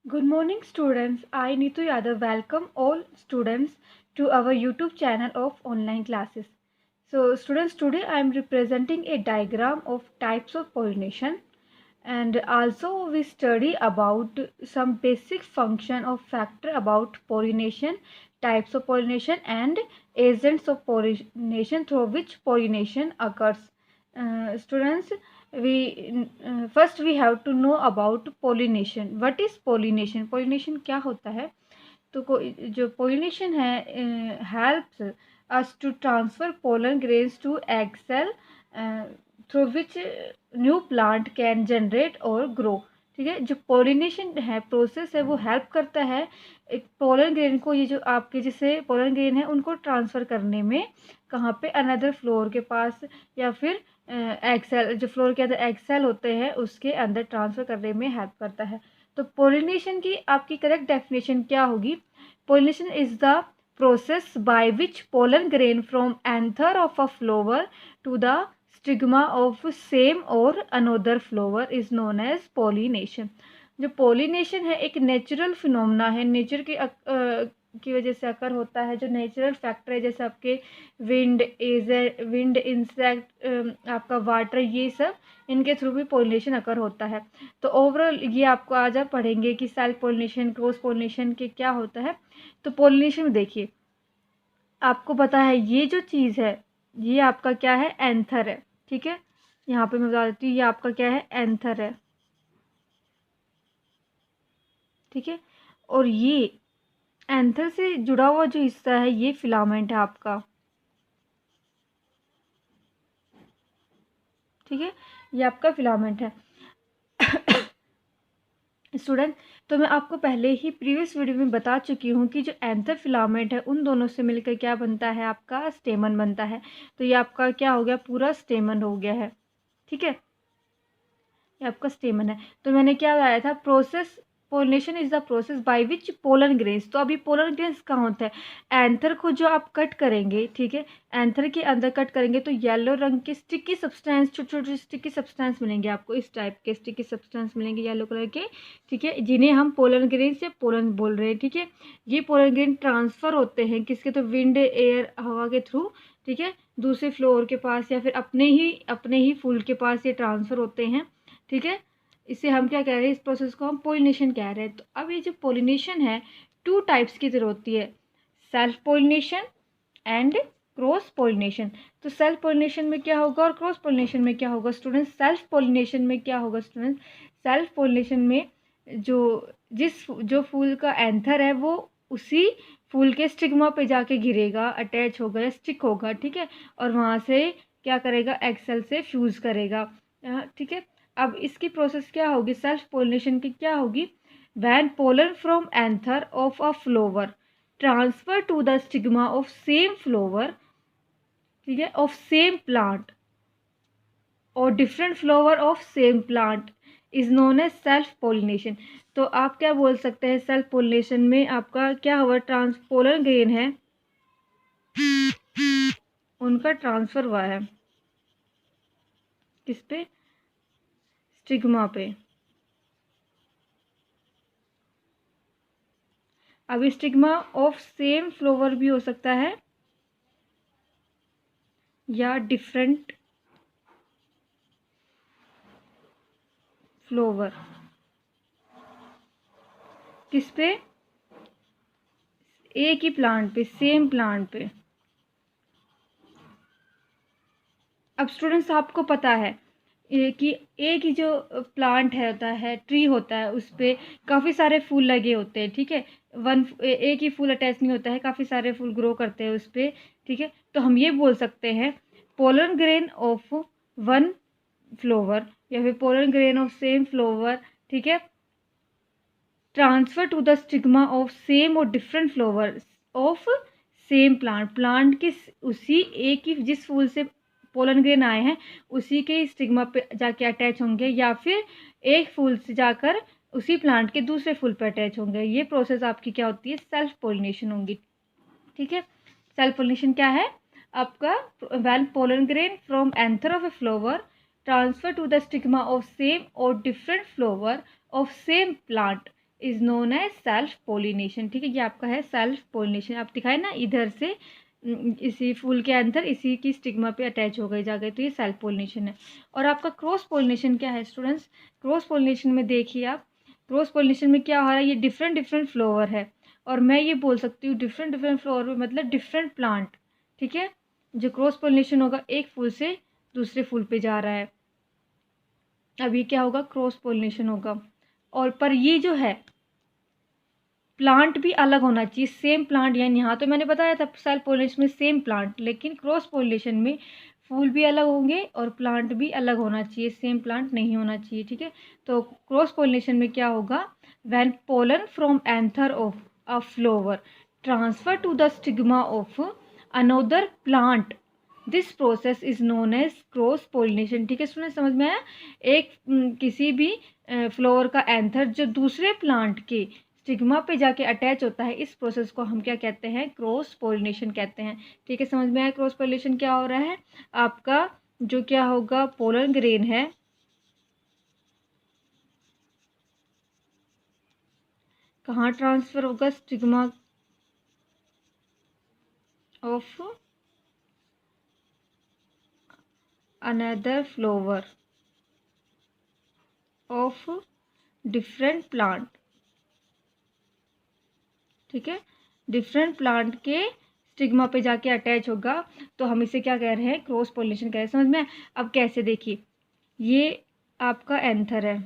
Good morning, students. I, Neetu Yadav, welcome all students to our YouTube channel of online classes. So, students, today I am representing a diagram of types of pollination, and also we study about some basic function of factor about pollination, types of pollination, and agents of pollination through which pollination occurs. Students, we first we have to know about pollination. What is pollination? Pollination क्या होता है? तो जो pollination है helps us to transfer pollen grains to egg cell through which new plant can generate or grow. ठीक है, जो पोलिनेशन है प्रोसेस है वो हेल्प करता है एक पोलन ग्रेन को, ये जो आपके जैसे पोलन ग्रेन है उनको ट्रांसफ़र करने में, कहाँ पे, अनदर फ्लोर के पास या फिर एक्सेल, जो फ्लोर के अंदर एक्सेल होते हैं उसके अंदर ट्रांसफ़र करने में हेल्प करता है। तो पोलिनेशन की आपकी करेक्ट डेफिनेशन क्या होगी? Pollination is the process by which pollen grain from anther of a flower to the stigma of same or another flower is known as pollination. जो पोलिनेशन है एक नेचुरल फिनोमेना है, नेचर की वजह से अकर होता है, जो नेचुरल फैक्टर है, जैसे आपके विंड इंसेक्ट, आपका वाटर, ये सब इनके थ्रू भी पोलिनेशन अकर होता है। तो ओवरऑल ये आपको आज आप पढ़ेंगे कि सेल्फ पोलिनेशन, क्रॉस पोलिनेशन के क्या होता है। तो पोलिनेशन में देखिए, आपको पता है ये जो चीज़ है ये आपका क्या है? एंथर है। ठीक है, यहाँ पे मैं बता देती हूँ, ये आपका क्या है? एंथर है। ठीक है, और ये एंथर से जुड़ा हुआ जो हिस्सा है ये फिलामेंट है आपका। ठीक है, ये आपका फिलामेंट है। स्टूडेंट, तो मैं आपको पहले ही प्रीवियस वीडियो में बता चुकी हूँ कि जो एंथर फिलामेंट है उन दोनों से मिलकर क्या बनता है? आपका स्टेमन बनता है। तो ये आपका क्या हो गया? पूरा स्टेमन हो गया है। ठीक है, ये आपका स्टेमन है। तो मैंने क्या बताया था? Process, pollination is the process by which pollen grains. तो अभी पोलन ग्रेन्स कहाँ होता है? एंथर को जो आप कट करेंगे, ठीक है, एंथर के अंदर कट करेंगे तो येलो रंग के स्टिकी सब्सटेंस, छोटे छोटे स्टिकी सब्सटेंस मिलेंगे आपको, इस टाइप के स्टिकी सब्सटेंस मिलेंगे येलो कलर के। ठीक है, जिन्हें हम पोलन ग्रेन्स या पोलन बोल रहे हैं। ठीक है, ये पोलन ग्रेन ट्रांसफ़र होते हैं किसके? तो विंड, एयर, हवा के थ्रू। ठीक है, दूसरे फ्लोर के पास या फिर अपने ही फूल के पास ये ट्रांसफ़र होते हैं। ठीक है, इसे हम क्या कह रहे हैं? इस प्रोसेस को हम पोलिनेशन कह रहे हैं। तो अब ये जो पोलिनेशन है टू टाइप्स की ज़रूरत होती है, self pollination and cross pollination. तो सेल्फ पोलिनेशन में क्या होगा और क्रॉस पोलिनेशन में क्या होगा? स्टूडेंट्स, सेल्फ पोलिनेशन में क्या होगा? स्टूडेंट्स, सेल्फ पोलिनेशन में जो फूल का एंथर है वो उसी फूल के स्टिग्मा पे जाके गिरेगा, अटैच होगा या स्टिक होगा। ठीक है, और वहाँ से क्या करेगा? एक्सेल से फ्यूज़ करेगा। ठीक है, अब इसकी प्रोसेस क्या होगी? सेल्फ पोलिनेशन की क्या होगी? When pollen from anther of a flower transfer to the stigma of same flower, ठीक है, ऑफ सेम प्लांट और different flower of same plant is known as self pollination. तो आप क्या बोल सकते हैं? सेल्फ पोलिनेशन में आपका क्या हुआ? पोलन ग्रेन है, उनका ट्रांसफर हुआ है किस पे? स्टिग्मा पे। अब स्टिग्मा ऑफ सेम फ्लावर भी हो सकता है या डिफरेंट फ्लावर। किस पे? एक ही प्लांट पे, सेम प्लांट पे। अब स्टूडेंट्स, आपको पता है कि एक ही जो प्लांट है होता है, ट्री होता है, उस पर काफ़ी सारे फूल लगे होते हैं। ठीक है, एक ही फूल अटैच नहीं होता है, काफ़ी सारे फूल ग्रो करते हैं उस पर। ठीक है, तो हम ये बोल सकते हैं pollen grain of one flower या फिर pollen grain of same flower, ठीक है, transfer to the stigma of same or different flower of same plant के उसी एक ही, जिस फूल से पोलन ग्रेन आए हैं उसी के स्टिग्मा पे जाके अटैच होंगे, या फिर एक फूल से जाकर उसी प्लांट के दूसरे फूल पर अटैच होंगे। ये प्रोसेस आपकी क्या होती है? सेल्फ पोलिनेशन होंगी। ठीक है, सेल्फ पोलिनेशन क्या है आपका? When pollen grain from anther of a flower transfer to the stigma of same or different flower of same plant is known as self pollination. ठीक है, ये आपका है सेल्फ पोलिनेशन। आप दिखाए ना इधर से इसी फूल के अंदर इसी की स्टिग्मा पे अटैच हो गए जा गए, तो ये सेल्फ पोलिनेशन है। और आपका क्रॉस पोलिनेशन क्या है स्टूडेंट्स? क्रॉस पोलिनेशन में देखिए आप, क्रॉस पोलिनेशन में क्या हो रहा है, ये डिफरेंट डिफरेंट फ्लावर है, और मैं ये बोल सकती हूँ डिफरेंट डिफरेंट फ्लावर मतलब डिफरेंट प्लांट। ठीक है, जो क्रॉस पोलिनेशन होगा एक फूल से दूसरे फूल पे जा रहा है, अब ये क्या होगा, क्रॉस पोलिनेशन होगा। और पर ये जो है प्लांट भी अलग होना चाहिए, सेम प्लांट, यानी यहाँ तो मैंने बताया था सेल्फ पोलिनेशन में सेम प्लांट, लेकिन क्रॉस पोलिनेशन में फूल भी अलग होंगे और प्लांट भी अलग होना चाहिए, सेम प्लांट नहीं होना चाहिए। ठीक है, तो क्रॉस पोलिनेशन में क्या होगा, when pollen from anther of a flower transfer to the stigma of another plant, this process is known as cross pollination. ठीक है स्टूडेंट, समझ में आया? एक किसी भी फ्लावर का एंथर जो दूसरे प्लांट के स्टिग्मा पे जाके अटैच होता है, इस प्रोसेस को हम क्या कहते हैं, क्रॉस पोलिनेशन कहते हैं। ठीक है, समझ में आया क्रॉस पोलिनेशन क्या हो रहा है? आपका जो क्या होगा, पोलन ग्रेन है, कहाँ ट्रांसफर होगा, stigma of another flower of different plant. ठीक है, डिफरेंट प्लांट के स्टिग्मा पे जाके अटैच होगा, तो हम इसे क्या कह रहे हैं, क्रॉस पोलिनेशन कह रहे हैं। समझ में? अब कैसे, देखिए ये आपका एंथर है,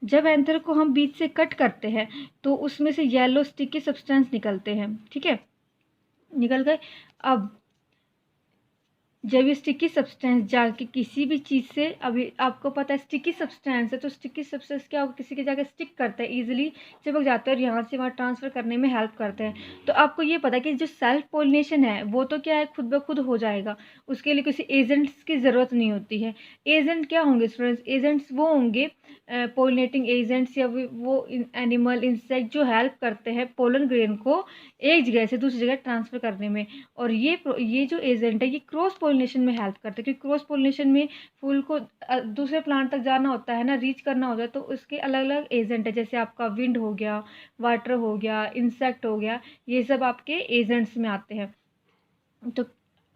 जब एंथर को हम बीच से कट करते हैं तो उसमें से येलो स्टिकी सब्सटेंस निकलते हैं। ठीक है, निकल गए। अब जब ये स्टिकी सब्सटेंस जाके किसी भी चीज़ से, अभी आपको पता है स्टिकी सब्सटेंस है, तो स्टिकी सब्सटेंस क्या होगा, किसी के जाके स्टिक करता है, इजीली चिपक जाता है और यहाँ से वहाँ ट्रांसफ़र करने में हेल्प करते हैं। तो आपको ये पता है कि जो सेल्फ पोलिनेशन है वो तो क्या है, खुद ब खुद हो जाएगा, उसके लिए किसी एजेंट्स की ज़रूरत नहीं होती है। एजेंट क्या होंगे स्टूडेंट्स? एजेंट्स वो होंगे पोलिनेटिंग एजेंट्स या वो एनिमल इंसेक्ट जो हेल्प करते हैं पोलन ग्रेन को एक जगह से दूसरी जगह ट्रांसफ़र करने में। और ये जो एजेंट है ये क्रॉस पोलिनेशन में हेल्प करते हैं, क्योंकि क्रॉस पोलिनेशन में फूल को दूसरे प्लांट तक जाना होता है ना, रीच करना होता है, तो उसके अलग अलग एजेंट है, जैसे आपका विंड हो गया, वाटर हो गया, इंसेक्ट हो गया, ये सब आपके एजेंट्स में आते हैं। तो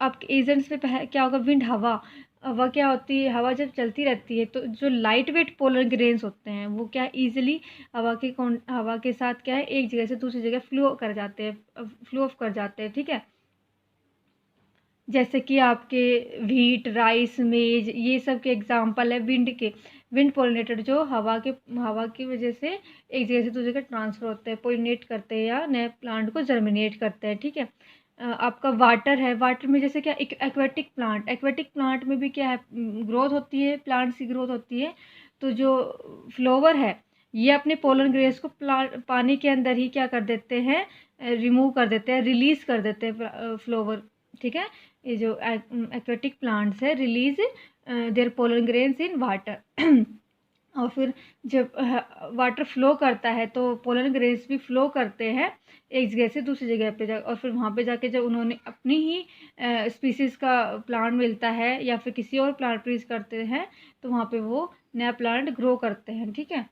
आपके एजेंट्स में क्या होगा, विंड, हवा, हवा क्या होती है, हवा जब चलती रहती है तो जो लाइट वेट पोलर ग्रेन्स होते हैं वो क्या ईजिली हवा के साथ क्या है, एक जगह से दूसरी जगह फ्लो कर जाते हैं, फ्लो ऑफ कर जाते हैं। ठीक है, जैसे कि आपके व्हीट, राइस, मेज, ये सब के एग्जांपल है विंड के। विंड पोलिनेटेड जो हवा की वजह से एक जगह से दूसरी जगह ट्रांसफ़र होते हैं, पोलिनेट करते हैं या नए प्लांट को जर्मिनेट करते हैं। ठीक है, आपका वाटर है, वाटर में जैसे क्या एक्वेटिक प्लांट में भी क्या है, ग्रोथ होती है, प्लांट्स की ग्रोथ होती है। तो जो फ्लावर है ये अपने पोलन ग्रेन्स को पानी के अंदर ही क्या कर देते हैं, रिमूव कर देते हैं, रिलीज़ कर देते हैं फ्लावर। ठीक है, ये जो एक्वेटिक प्लांट्स है release there pollen grains in water और फिर जब वाटर फ्लो करता है तो पोलन ग्रेन्स भी फ्लो करते हैं एक जगह से दूसरी जगह पे जा, और फिर वहाँ पे जाके जब उन्होंने अपनी ही स्पीसीज़ का प्लांट मिलता है या फिर किसी और प्लांट प्रोड्यूस करते हैं तो वहाँ पे वो नया प्लांट ग्रो करते हैं। ठीक है,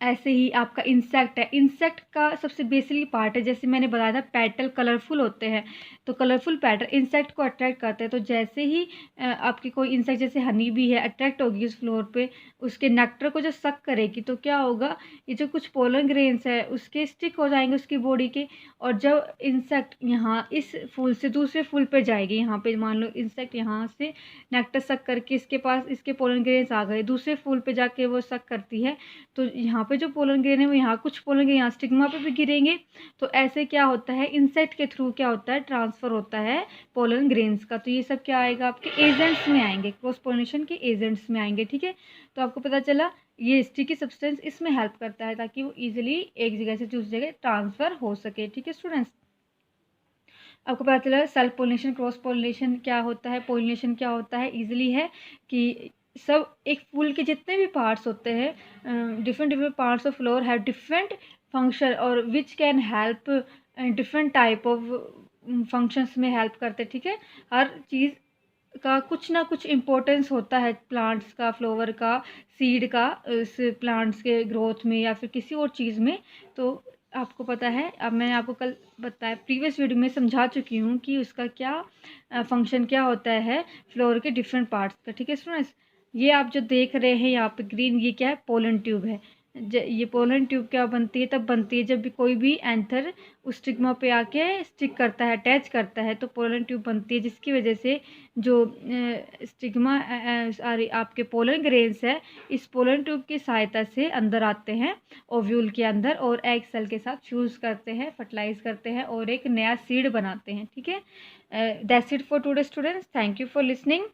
ऐसे ही आपका इंसेक्ट है, इंसेक्ट का सबसे बेसिकली पार्ट है, जैसे मैंने बताया था पेटल कलरफुल होते हैं, तो कलरफुल पेटल इंसेक्ट को अट्रैक्ट करते हैं। तो जैसे ही आपकी कोई इंसेक्ट जैसे हनी भी है अट्रैक्ट होगी उस फ्लोर पे, उसके नेक्टर को जो सक करेगी तो क्या होगा, ये जो कुछ पोलन ग्रेन्स है उसके स्टिक हो जाएंगे उसकी बॉडी के, और जब इंसेक्ट यहाँ इस फूल से दूसरे फूल पर जाएगी, यहाँ पे मान लो इंसेक्ट यहाँ से नेक्टर सक करके इसके पास इसके पोलन ग्रेन्स आ गए, दूसरे फूल पे जाके वो सक करती है, तो यहाँ पे जो पोलन ग्रेन है वो यहाँ कुछ पोलन ग्रेन यहाँ स्टिग्मा पे भी गिरेंगे। तो ऐसे क्या होता है, इंसेक्ट के थ्रू क्या होता है, ट्रांसफ़र होता है पोलन ग्रेन्स का। तो ये सब क्या आएगा, आपके एजेंट्स में आएंगे, क्रॉस पोलिनेशन के एजेंट्स में आएंगे। ठीक है, तो आपको पता चला ये स्टिकी सब्सटेंस इसमें हेल्प करता है ताकि वो ईजिली एक जगह से दूसरी जगह ट्रांसफ़र हो सके। ठीक है स्टूडेंट्स, आपको पता चला सेल्फ पोलिनेशन, क्रॉस पोलिनेशन क्या होता है, पोलिनेशन क्या होता है, ईजिली है कि सब एक फूल के जितने भी पार्ट्स होते हैं, different different parts of flower have different function और which can help different type of functions में हेल्प करते हैं। ठीक है, हर चीज़ का कुछ ना कुछ इम्पोर्टेंस होता है, प्लांट्स का, फ्लावर का, सीड का, इस प्लांट्स के ग्रोथ में या फिर किसी और चीज़ में। तो आपको पता है, अब मैंने आपको कल बताया, प्रीवियस वीडियो में समझा चुकी हूँ कि उसका क्या फंक्शन क्या होता है फ्लोर के डिफरेंट पार्ट्स का। ठीक है स्टूडेंट्स, ये आप जो देख रहे हैं यहाँ पे ग्रीन, ये क्या है, पोलन ट्यूब है। ये पोलन ट्यूब क्या बनती है, तब बनती है जब भी कोई भी एंथर उस स्टिग्मा पे आके स्टिक करता है, अटैच करता है, तो पोलन ट्यूब बनती है, जिसकी वजह से जो स्टिग्मा सॉरी आपके पोलन ग्रेन्स है, इस पोलन ट्यूब की सहायता से अंदर आते हैं ओव्यूल के अंदर, और एग सेल के साथ फ्यूज करते हैं, फर्टिलाइज करते हैं और एक नया सीड बनाते हैं। ठीक है, that's it for today students, thank you for listening.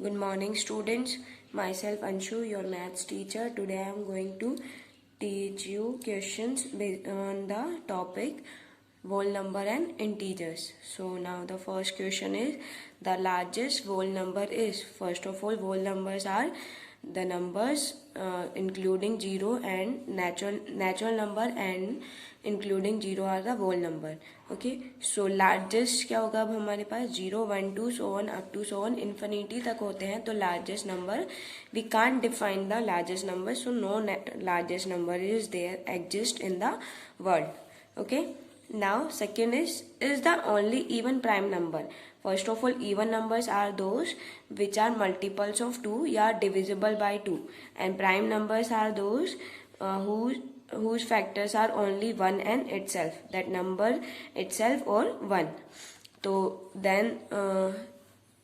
Good morning students, myself Anshu, your maths teacher. Today I am going to teach you questions based on the topic whole number and integers. So now the first question is, the largest whole number is? First of all, whole numbers are the numbers including 0 and natural number and including 0 are the whole number. Okay, so largest क्या होगा अब हमारे पास 0 1 2 so on up to so on infinity तक होते हैं, तो largest number we can't define the largest number, so no largest number is there exist in the world. Okay, now second is the only even prime number. First of all, even numbers are those which are multiples of 2 या divisible by 2, and prime numbers are those whose factors are only 1 and itself, that number itself or 1. So then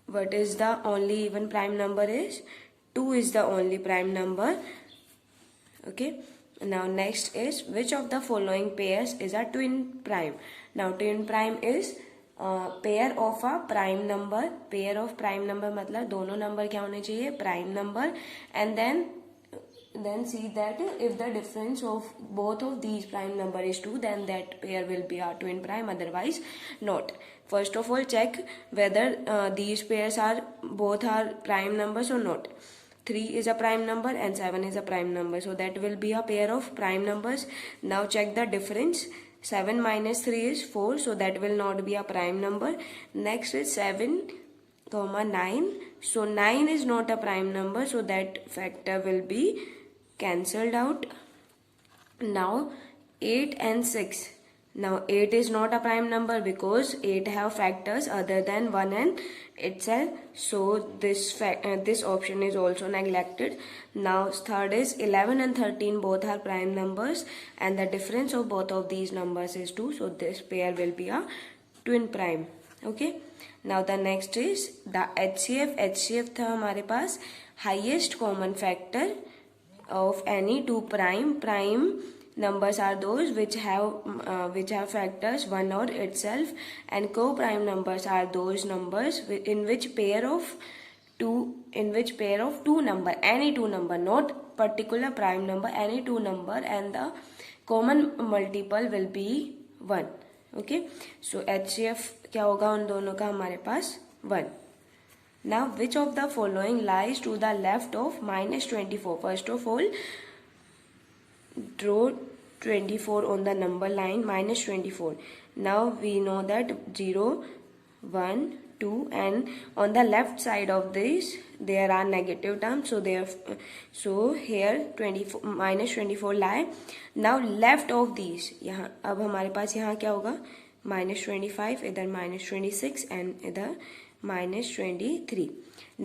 what is the only even prime number is 2 is the only prime number. Okay, now next is, which of the following pairs is a twin prime? Now twin prime is pair of a prime number. Pair of prime number मतलब दोनों number क्या होने चाहिए, prime number, and then see that if the difference of both of these prime number is 2, then that pair will be a twin prime, otherwise not. First of all, check whether these pairs are both are prime numbers or not. 3 is a prime number and 7 is a prime number, so that will be a pair of prime numbers. Now check the difference. 7 minus 3 is 4, so that will not be a prime number. Next is 7 comma 9, so 9 is not a prime number, so that factor will be cancelled out. Now 8 and 6. Now 8 is not a prime number because 8 have factors other than 1 and itself, so this option is also neglected. Now third is 11 and 13, both are prime numbers and the difference of both of these numbers is 2, so this pair will be a twin prime. Okay, now the next is the HCF. HCF था हमारे पास highest common factor of any two prime numbers are those which have factors 1 or itself, and co-prime numbers are those numbers in which pair of two number, any two number, not particular prime number, any two number, and the common multiple will be 1. Okay, so HCF क्या होगा उन दोनों का हमारे पास 1. Now which of the following lies to the left of -24? First of all, draw 24 on the number line, -24. Now we know that 0 1 2, and on the left side of this there are negative terms, so here 24 -24 lie. Now left of these, यहाँ अब हमारे पास यहाँ क्या होगा, -25, इधर -26 and इधर -23.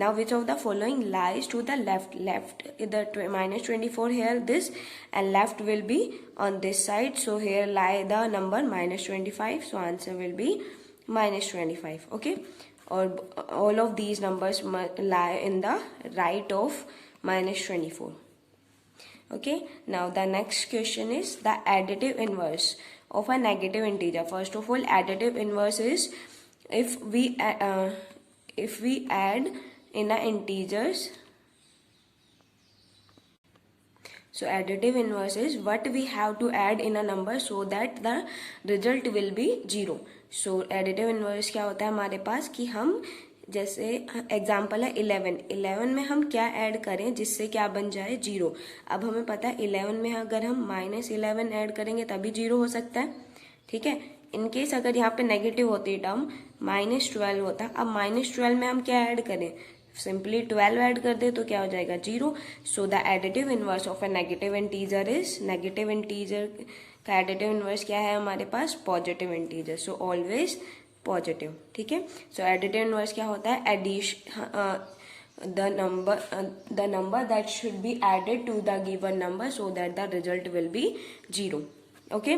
Now which of the following lies to the left? Either -24 here, this, and left will be on this side, so here lie the number -25, so answer will be -25. Okay, or all of these numbers lie in the right of -24. Okay, now the next question is the additive inverse of a negative integer. First of all, additive inverse is if we add in a integers. So additive inverse is what we have to add in a number so that the result will be 0. So additive inverse क्या होता है हमारे पास कि हम, जैसे example है 11 में हम क्या ऐड करें जिससे क्या बन जाए 0. अब हमें पता है 11 में अगर हम -11 ऐड करेंगे तभी 0 हो सकता है. ठीक है, इनकेस अगर यहाँ पे नेगेटिव होती टर्म -12 होता, अब -12 में हम क्या ऐड करें, सिंपली 12 ऐड कर दे तो क्या हो जाएगा 0. So the additive inverse of a negative integer is, negative integer का एडिटिव इनवर्स क्या है हमारे पास, positive integer. So always positive. ठीक है. सो एडिटिव इनवर्स क्या होता है, addition the number that should be added to the given number so that the result will be 0. Okay,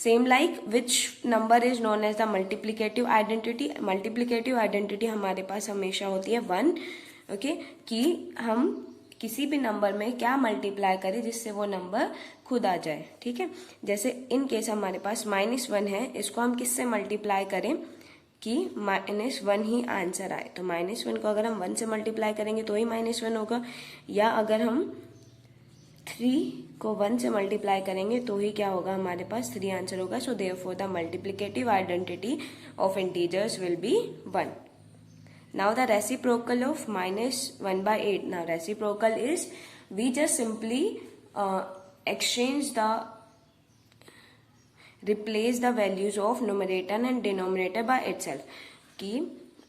same like which number is known as the multiplicative identity. multiplicative identity हमारे पास हमेशा होती है 1. okay, कि हम किसी भी number में क्या मल्टीप्लाई करें जिससे वो नंबर खुद आ जाए. ठीक है. जैसे इन केस हमारे पास -1 है, इसको हम किससे मल्टीप्लाई करें कि -1 ही आंसर आए. तो -1 को अगर हम 1 से मल्टीप्लाई करेंगे तो ही -1 होगा, या अगर हम 3 को 1 से मल्टीप्लाई करेंगे तो ही क्या होगा, हमारे पास 3 आंसर होगा. So therefore the multiplicative identity of integers will be 1. Now the reciprocal of -1/8. Now reciprocal is we just simply exchange the replace the values of numerator and denominator by itself. कि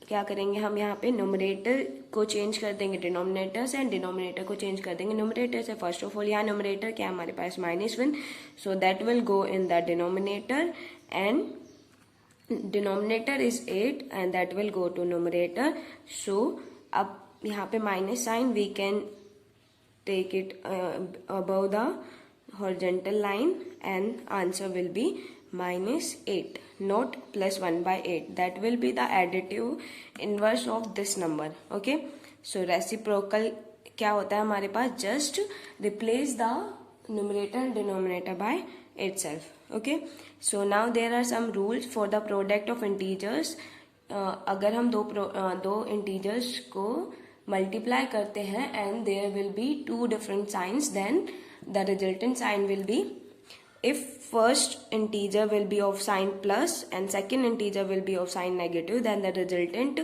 क्या करेंगे हम यहाँ पे numerator को change कर देंगे denominator से, एंड डिनोमिनेटर को चेंज कर देंगे न्यूमरेटर से. फर्स्ट ऑफ ऑल यहाँ न्यूमरेटर क्या हमारे पास -1, so that will go in the denominator, and denominator is 8 and that will go to numerator. So अब यहाँ पे minus sign we can take it above the horizontal line and answer will be -8, not +1/8. that will be the additive inverse of this number. okay, so reciprocal क्या होता है हमारे पास, just replace the numerator and denominator by itself. okay, so now there are some rules for the product of integers. अगर हम दो integers को multiply करते हैं and there will be two different signs, then the resultant sign will be, if first integer will be of sign plus and second integer will be of sign negative, then the resultant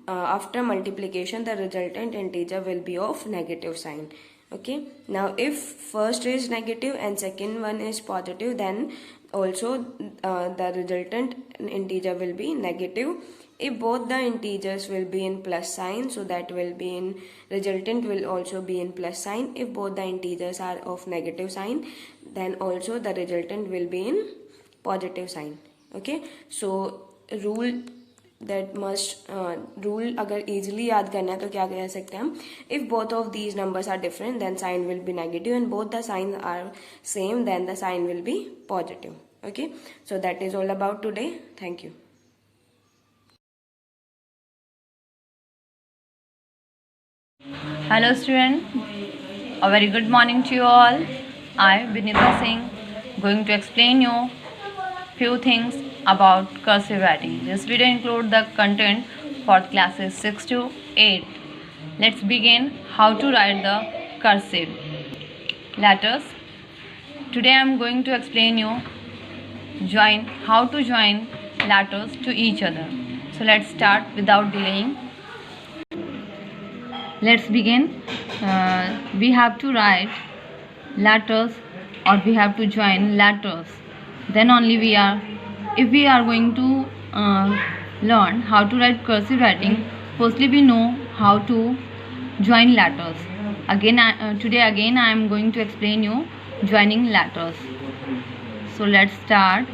after multiplication the resultant integer will be of negative sign. okay, now if first is negative and second one is positive, then also the resultant integer will be negative. If both the integers will be in plus sign, so that will be in, resultant will also be in plus sign. If both the integers are of negative sign, then also the resultant will be in positive sign. okay, so rule that must rule अगर easily याद करना है तो क्या कह सकते हैं हम, if both of these numbers are different then sign will be negative, and both the signs are same then the sign will be positive. okay, so that is all about today. Thank you. Hello student, a very good morning to you all. I, Vinita Singh, going to explain you few things about cursive writing. This video include the content for classes 6 to 8. Let's begin how to write the cursive letters. Today I am going to explain you how to join letters to each other. So let's start without delaying. Let's begin. We have to write letters or we have to join letters. Then only if we are going to learn how to write cursive writing, firstly we know how to join letters. Today again I am going to explain you joining letters. So let's start.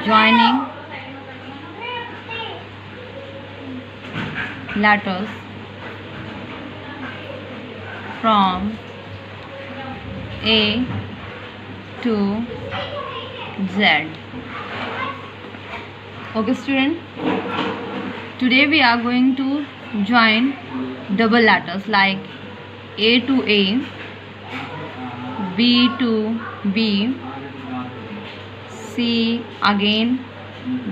Joining letters from A to Z. Okay student, today we are going to join double letters like A to A, B to B, C again,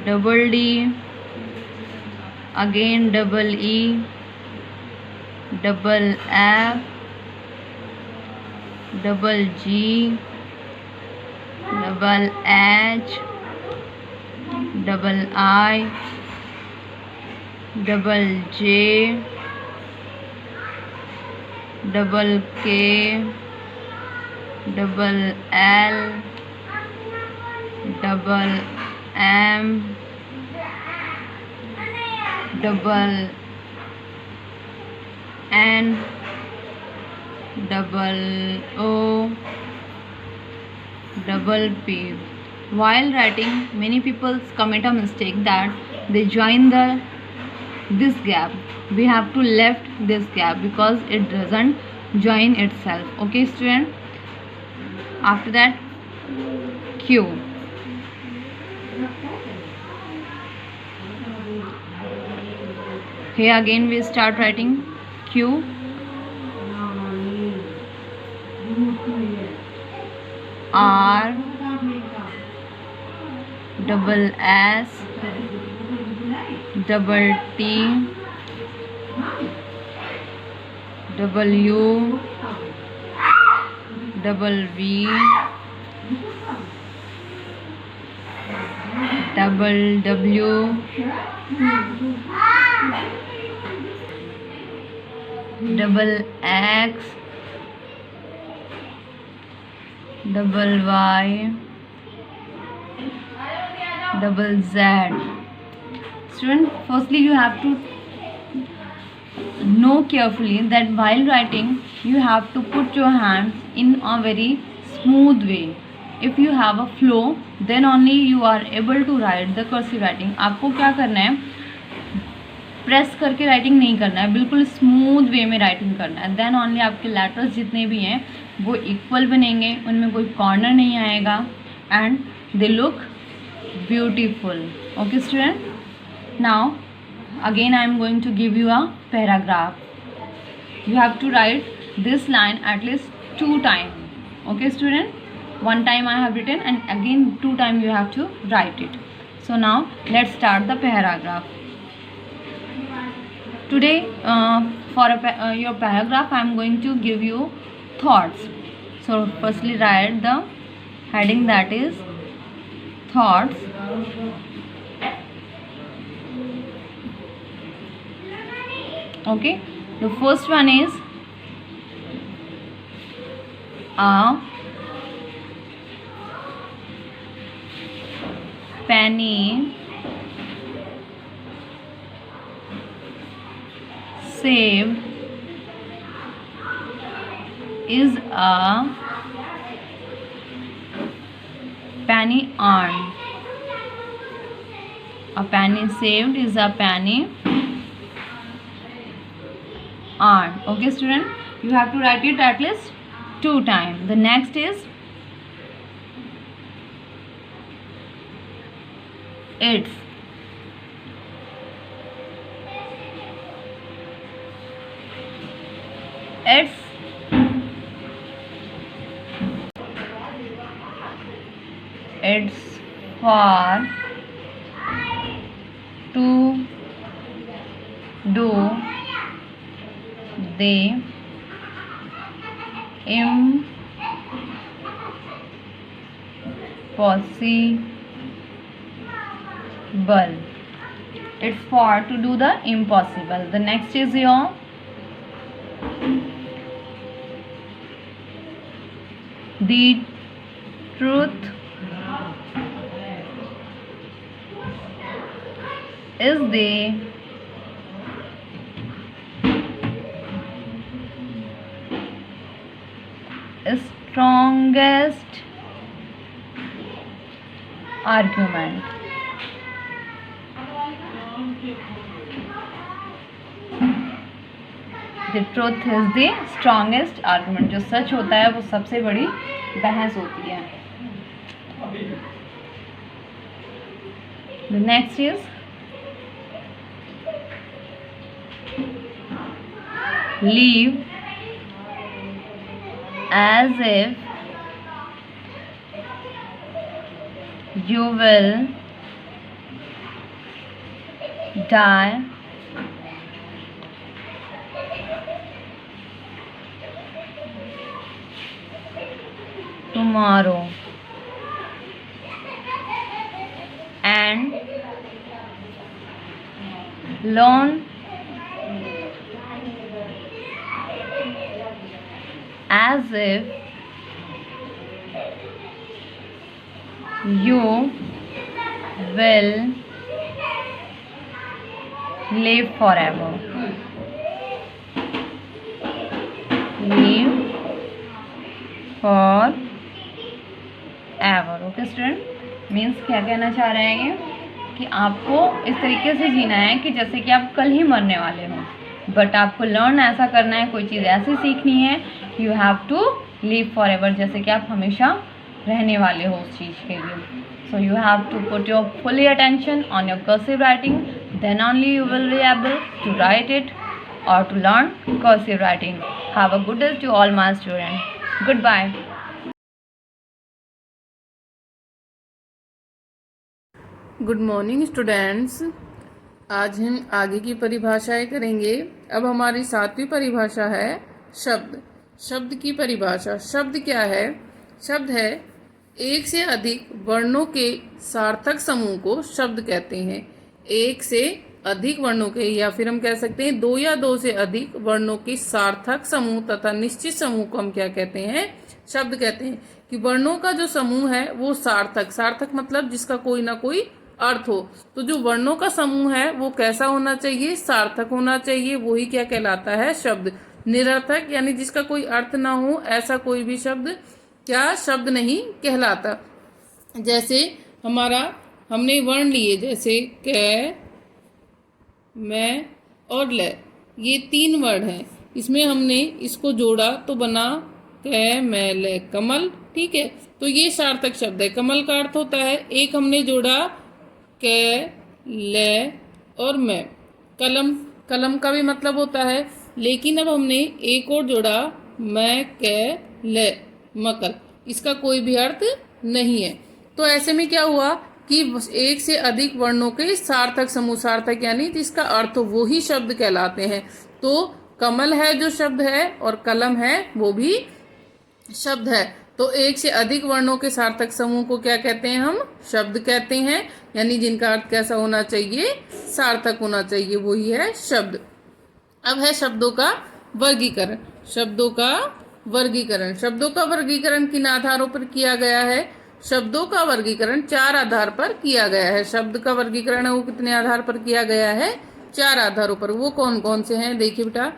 double D, again double E, double F, double G, double H, double I, double J, double K, double L, double M, double N, double O, double P. While writing, many people commit a mistake that they join this gap. We have to left this gap because it doesn't join itself. Okay, student. After that, Q. Here again we start writing Q, R, double S, double T, W, double V, double W, double X, double Y, double Z. Student, firstly you have to know carefully that while writing you have to put your hands in a very smooth way. If you have a flow, then only you are able to write the cursive writing. आपको क्या करना है, press करके writing नहीं करना है, बिल्कुल smooth way में राइटिंग करना है. देन ओनली आपके लेटर्स जितने भी हैं वो इक्वल बनेंगे, उनमें कोई कॉर्नर नहीं आएगा and they look beautiful. Okay student, now again I am going to give you a paragraph. You have to write this line at least 2 times. Okay student, 1 time I have written and again 2 times you have to write it. So now let's start the paragraph. Today for your paragraph I am going to give you thoughts. So firstly write the heading, that is thoughts. Okay, the first one is a penny saved is a penny earned. A penny saved is a penny earned. Okay student, you have to write it at least 2 times. The next is its. It's for to do the impossible. It's for to do the impossible. The next is your the truth is the strongest argument. The truth is the strongest argument. जो सच होता है वो सबसे बड़ी बहस होती है. The next is live as if you will die tomorrow and learn as if You will live forever. Live forever. Okay student, means क्या कहना चाह रहे हैं ये कि आपको इस तरीके से जीना है कि जैसे कि आप कल ही मरने वाले हो, बट आपको लर्न ऐसा करना है, कोई चीज़ ऐसी सीखनी है, you have to live forever, जैसे कि आप हमेशा रहने वाले हो उस चीज़ के लिए. So you have to put your fully attention on your cursive writing, then only you will be able to write it or to learn cursive writing. Have a good day to all my students. Goodbye. Good morning students. आज हम आगे की परिभाषाएं करेंगे. अब हमारी 7वीं परिभाषा है शब्द. शब्द की परिभाषा. शब्द क्या है? शब्द है एक से अधिक वर्णों के सार्थक समूह को शब्द कहते हैं. एक से अधिक वर्णों के, या फिर हम कह सकते हैं 2 या 2 से अधिक वर्णों के सार्थक समूह तथा निश्चित समूह को हम क्या कहते हैं? शब्द कहते हैं. कि वर्णों का जो समूह है वो सार्थक, सार्थक मतलब जिसका कोई ना कोई अर्थ हो. तो जो वर्णों का समूह है वो कैसा होना चाहिए? सार्थक होना चाहिए. वही क्या कहलाता है? शब्द. निरर्थक यानी जिसका कोई अर्थ ना हो, ऐसा कोई भी शब्द क्या शब्द नहीं कहलाता. जैसे हमने वर्ण लिए, जैसे क, मैं और ल, ये 3 वर्ण हैं. इसमें हमने इसको जोड़ा तो बना क, मैं, ल, कमल. ठीक है, तो ये सार्थक शब्द है. कमल का अर्थ होता है एक हमने जोड़ा क, ल और मैं. कलम, कलम का भी मतलब होता है, लेकिन अब हमने एक और जोड़ा मैं, क, ल, मकल. इसका कोई भी अर्थ नहीं है. तो ऐसे में क्या हुआ कि एक से अधिक वर्णों के सार्थक समूह, सार्थक यानी जिसका अर्थ वो ही शब्द कहलाते हैं. तो कमल है जो शब्द है, और कलम है वो भी शब्द है. तो एक से अधिक वर्णों के सार्थक समूह को क्या कहते हैं? हम शब्द कहते हैं. यानी जिनका अर्थ कैसा होना चाहिए? सार्थक होना चाहिए, वही है शब्द. अब है शब्दों का वर्गीकरण. शब्दों का वर्गीकरण. शब्दों का वर्गीकरण किन आधारों पर किया गया है? शब्दों का वर्गीकरण 4 आधार पर किया गया है. शब्द का वर्गीकरण है वो कितने आधार पर किया गया है? 4 आधारों पर. वो कौन कौन से हैं? देखिए बेटा.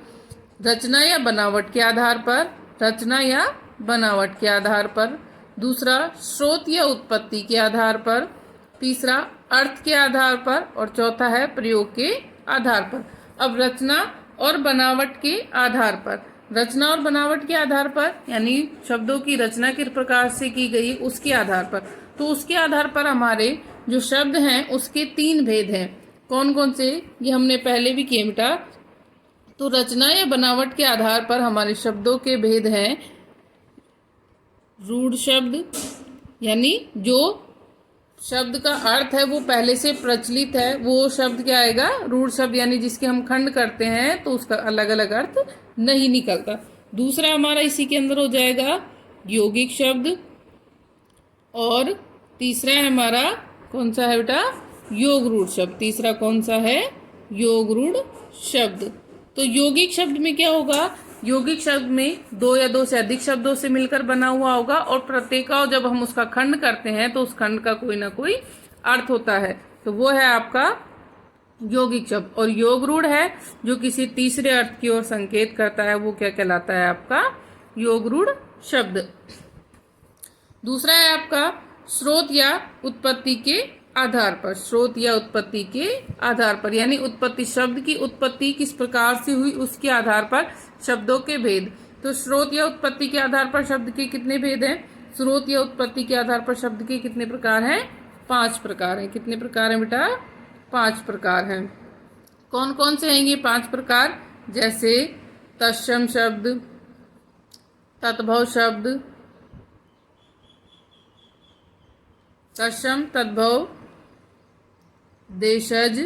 रचना या बनावट के आधार पर. रचना या बनावट के आधार पर. दूसरा, स्रोत या उत्पत्ति के आधार पर. तीसरा, अर्थ के आधार पर. और चौथा है प्रयोग के आधार पर. अब रचना और बनावट के आधार पर. रचना और बनावट के आधार पर यानी शब्दों की रचना किस प्रकार से की गई उसके आधार पर. तो उसके आधार पर हमारे जो शब्द हैं उसके 3 भेद हैं. कौन कौन से? ये हमने पहले भी किए बेटा. तो रचना या बनावट के आधार पर हमारे शब्दों के भेद हैं. रूढ़ शब्द यानी जो शब्द का अर्थ है वो पहले से प्रचलित है, वो शब्द क्या आएगा? रूढ़ शब्द यानी जिसके हम खंड करते हैं तो उसका अलग अलग अर्थ नहीं निकलता. दूसरा हमारा इसी के अंदर हो जाएगा यौगिक शब्द. और तीसरा है हमारा कौन सा है बेटा? योग रूढ़ शब्द. तीसरा कौन सा है? योग रूढ़ शब्द. तो यौगिक शब्द में क्या होगा? यौगिक शब्द में 2 या 2 से अधिक शब्दों से मिलकर बना हुआ होगा, और प्रत्येक का जब हम उसका खंड करते हैं तो उस खंड का कोई ना कोई अर्थ होता है. तो वो है आपका यौगिक शब्द. और योग रूढ़ है जो किसी तीसरे अर्थ की ओर संकेत करता है, वो क्या कहलाता है? आपका योग रूढ़ शब्द. दूसरा है आपका स्रोत या उत्पत्ति के आधार पर. स्रोत या उत्पत्ति के आधार पर यानी उत्पत्ति, शब्द की उत्पत्ति किस प्रकार से हुई उसके आधार पर शब्दों के भेद. तो स्रोत या उत्पत्ति के आधार पर शब्द के कितने भेद हैं? स्रोत या उत्पत्ति के आधार पर शब्द के कितने प्रकार हैं? 5 प्रकार हैं. कितने प्रकार हैं बेटा? 5 प्रकार हैं. कौन कौन से हैं ये 5 प्रकार? जैसे तत्सम शब्द, तद्भव शब्द, तत्सम, तद्भव, देशज,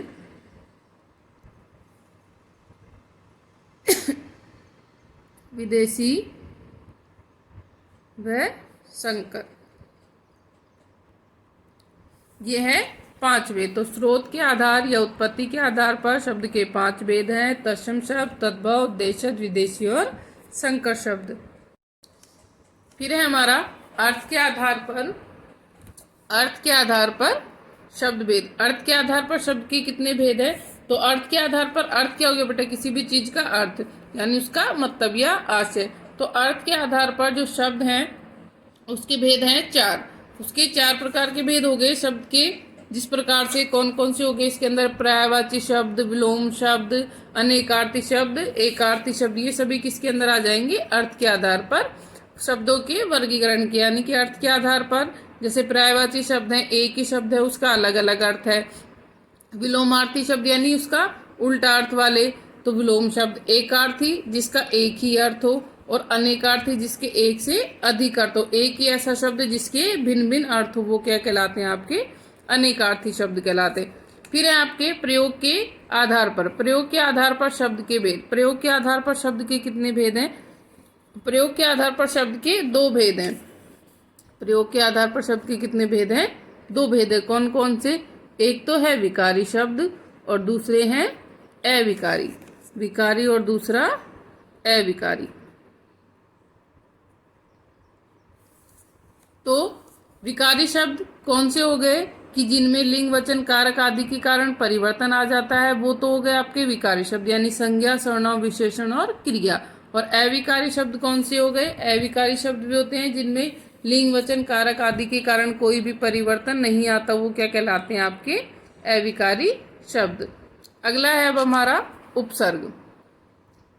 विदेशी व संकर. ये है 5 भेद. तो स्रोत के आधार या उत्पत्ति के आधार पर शब्द के 5 भेद हैं. तत्सम शब्द, तद्भव, देशज, विदेशी और संकर शब्द. फिर है हमारा अर्थ के आधार पर अर्थ के आधार पर शब्द भेद। अर्थ के आधार पर शब्द के कितने भेद है? तो अर्थ के आधार पर अर्थ क्या हो गया बेटा? किसी भी चीज का अर्थ यानी उसका मतलब या आशय। तो अर्थ के आधार पर जो शब्द हैं उसके भेद हैं 4। उसके 4 प्रकार के भेद हो गए शब्द के। जिस प्रकार से कौन कौन से हो गए इसके अंदर? पर्यायवाची शब्द, विलोम शब्द, अनेकार्थी शब्द, एकार्थी शब्द, ये सभी किसके अंदर आ जाएंगे? अर्थ के आधार पर शब्दों के वर्गीकरण के, यानी कि अर्थ के आधार पर। जैसे पर्यायवाची शब्द है, एक ही शब्द है उसका अलग अलग अर्थ है। विलोमार्थी शब्द यानी उसका उल्टा अर्थ वाले, तो विलोम शब्द। एकार्थी जिसका एक ही अर्थ हो, और अनेकार्थी जिसके एक से अधिक अर्थ हो। एक ही ऐसा शब्द जिसके भिन्न भिन्न अर्थ हो, वो क्या कहलाते हैं? आपके अनेकार्थी शब्द कहलाते हैं। फिर है आपके प्रयोग के आधार पर। प्रयोग के आधार पर शब्द के भेद। प्रयोग के आधार पर शब्द के कितने भेद हैं? प्रयोग के आधार पर शब्द के 2 भेद हैं। प्रयोग के आधार पर शब्द के कितने भेद हैं? 2 भेद है। कौन कौन से? एक तो है विकारी शब्द और दूसरे हैं अविकारी। विकारी और दूसरा अविकारी। तो विकारी शब्द कौन से हो गए? कि जिनमें लिंग, वचन, कारक आदि के कारण परिवर्तन आ जाता है, वो तो हो गए आपके विकारी शब्द, यानी संज्ञा, सर्वनाम, विशेषण और क्रिया। और अविकारी शब्द कौन से हो गए? अविकारी शब्द भी होते हैं जिनमें लिंग, वचन, कारक आदि के कारण कोई भी परिवर्तन नहीं आता, वो क्या कहलाते हैं? आपके अविकारी शब्द। अगला है अब हमारा उपसर्ग।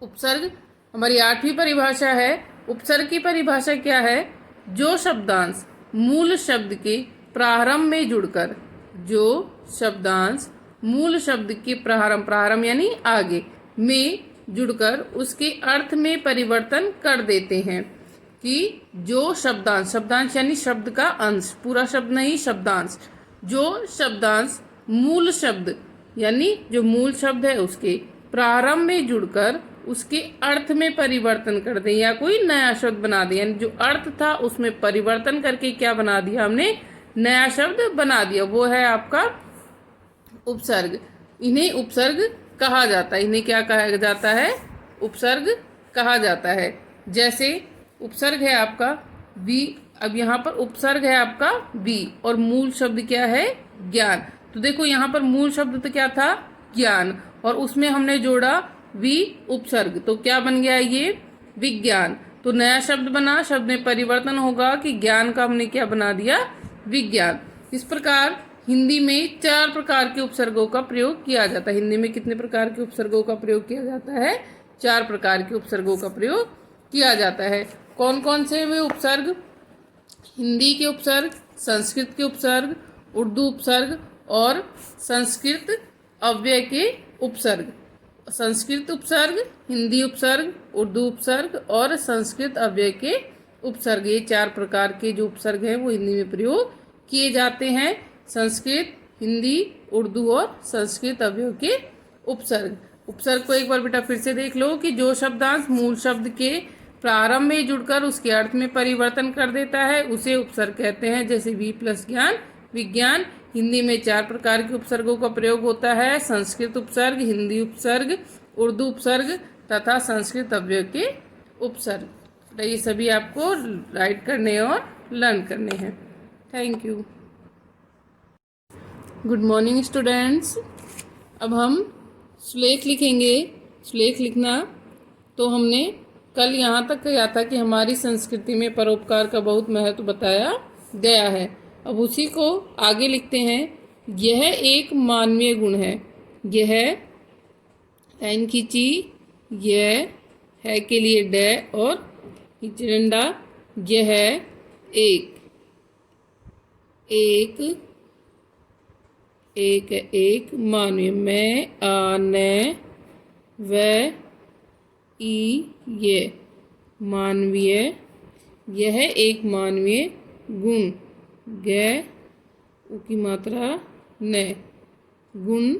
उपसर्ग हमारी 8वीं परिभाषा है। उपसर्ग की परिभाषा क्या है? जो शब्दांश मूल शब्द के प्रारंभ में जुड़कर, जो शब्दांश मूल शब्द के प्रारंभ यानी आगे में जुड़कर उसके अर्थ में परिवर्तन कर देते हैं। कि जो शब्दांश यानी शब्द का अंश, पूरा शब्द नहीं, शब्दांश। जो शब्दांश मूल शब्द यानी जो मूल शब्द है उसके प्रारंभ में जुड़कर उसके अर्थ में परिवर्तन कर दें, या कोई नया शब्द बना दें, यानी जो अर्थ था उसमें परिवर्तन करके क्या बना दिया हमने? नया शब्द बना दिया, वो है आपका उपसर्ग। इन्हें उपसर्ग कहा जाता है। इन्हें क्या कहा जाता है? उपसर्ग कहा जाता है। जैसे उपसर्ग है आपका वी। अब यहाँ पर उपसर्ग है आपका वी और मूल शब्द क्या है? ज्ञान। तो देखो यहाँ पर मूल शब्द तो क्या था? ज्ञान, और उसमें हमने जोड़ा वी उपसर्ग, तो क्या बन गया ये? विज्ञान। तो नया शब्द बना, शब्द में परिवर्तन होगा कि ज्ञान का हमने क्या बना दिया? विज्ञान। इस प्रकार हिंदी में 4 प्रकार के उपसर्गों का प्रयोग किया जाता है। हिंदी में कितने प्रकार के उपसर्गों का प्रयोग किया जाता है? 4 प्रकार के उपसर्गों का प्रयोग किया जाता है। कौन कौन से वे उपसर्ग? हिंदी के उपसर्ग, संस्कृत के उपसर्ग, उर्दू उपसर्ग और संस्कृत अव्यय के उपसर्ग। संस्कृत उपसर्ग, हिंदी उपसर्ग, उर्दू उपसर्ग और संस्कृत अव्यय के उपसर्ग। ये 4 प्रकार के जो उपसर्ग हैं वो हिंदी में प्रयोग किए जाते हैं। संस्कृत, हिंदी, उर्दू और संस्कृत अव्यय के उपसर्ग। उपसर्ग को एक बार बेटा फिर से देख लो कि जो शब्दांश मूल शब्द के प्रारंभ में जुड़कर उसके अर्थ में परिवर्तन कर देता है उसे उपसर्ग कहते हैं। जैसे वी प्लस ज्ञान, विज्ञान। हिंदी में 4 प्रकार के उपसर्गों का प्रयोग होता है। संस्कृत उपसर्ग, हिंदी उपसर्ग, उर्दू उपसर्ग तथा संस्कृत अव्यय के उपसर्ग। तो ये सभी आपको राइट करने और लर्न करने हैं। Thank you. Good morning students. अब हम सुलेख लिखेंगे। सुलेख लिखना तो हमने कल यहाँ तक कहा था कि हमारी संस्कृति में परोपकार का बहुत महत्व बताया गया है। अब उसी को आगे लिखते हैं। यह एक मानवीय गुण है। यह लाइन खींची, यह है के लिए डे और डंडा। यह एक एक एक एक मानवीय। मैं आ न व ई ये मानवीय। यह एक मानवीय गुण। ग उ की मात्रा न गुण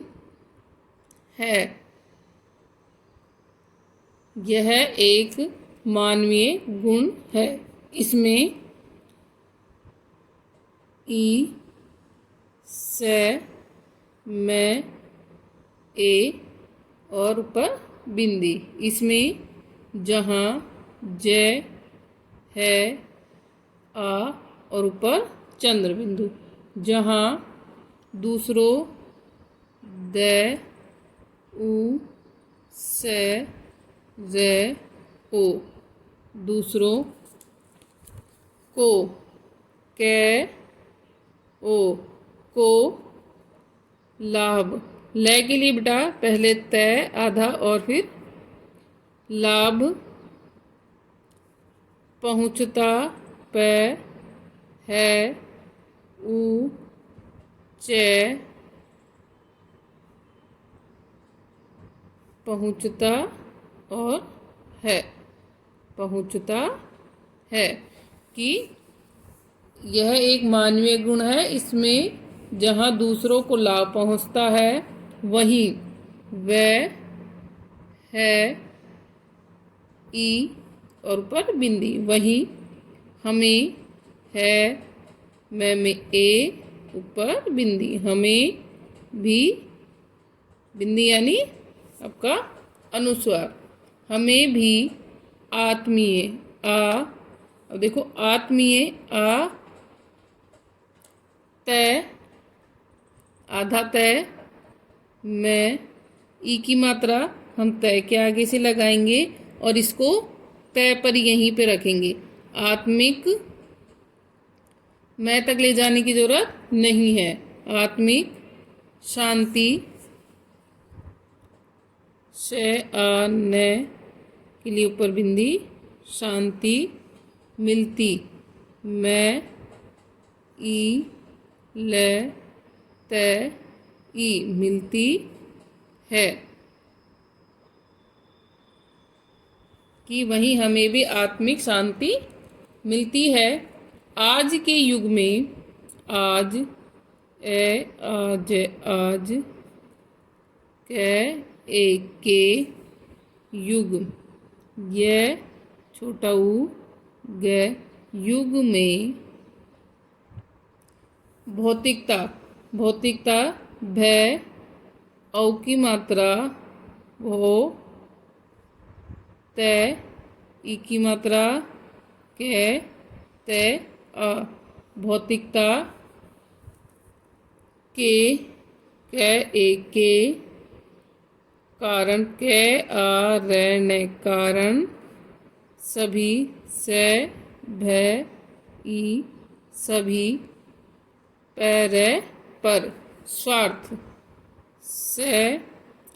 है। यह एक मानवीय गुण है। इसमें ई से मैं ए और ऊपर बिंदी। इसमें जहाँ ज है आ और ऊपर चंद्र बिंदु। जहाँ दूसरों द उ से रे ओ दूसरों को के ओ को लाभ ले के लिए बेटा पहले तय आधा और फिर लाभ पहुँचता पे है ऊ चे पहुँचता और है पहुँचता है कि यह एक मानवीय गुण है। इसमें जहाँ दूसरों को लाभ पहुँचता है वहीं वह है ई और ऊपर बिंदी वहीं हमें है मैं में ए ऊपर बिंदी हमें भी बिंदी यानी आपका अनुस्वार हमें भी आत्मीय आ अब देखो आत्मीय आ तय आधा तय मैं ई की मात्रा हम तय के आगे से लगाएंगे और इसको तय पर यहीं पे रखेंगे। आत्मिक मैं तक ले जाने की जरूरत नहीं है। आत्मिक शांति से आ न के लिए ऊपर बिंदी शांति मिलती मैं ई ले ते ई मिलती है कि वहीं हमें भी आत्मिक शांति मिलती है। आज के युग में आज ए आज आज के एक के युग यह छोटा ऊ गे युग में भौतिकता भौतिकता भय औ की मात्रा भो तय ई की मात्रा के तय अ भौतिकता के एक के कारण के आ रहने कारण सभी से भय ई सभी पैरे पर स्वार्थ से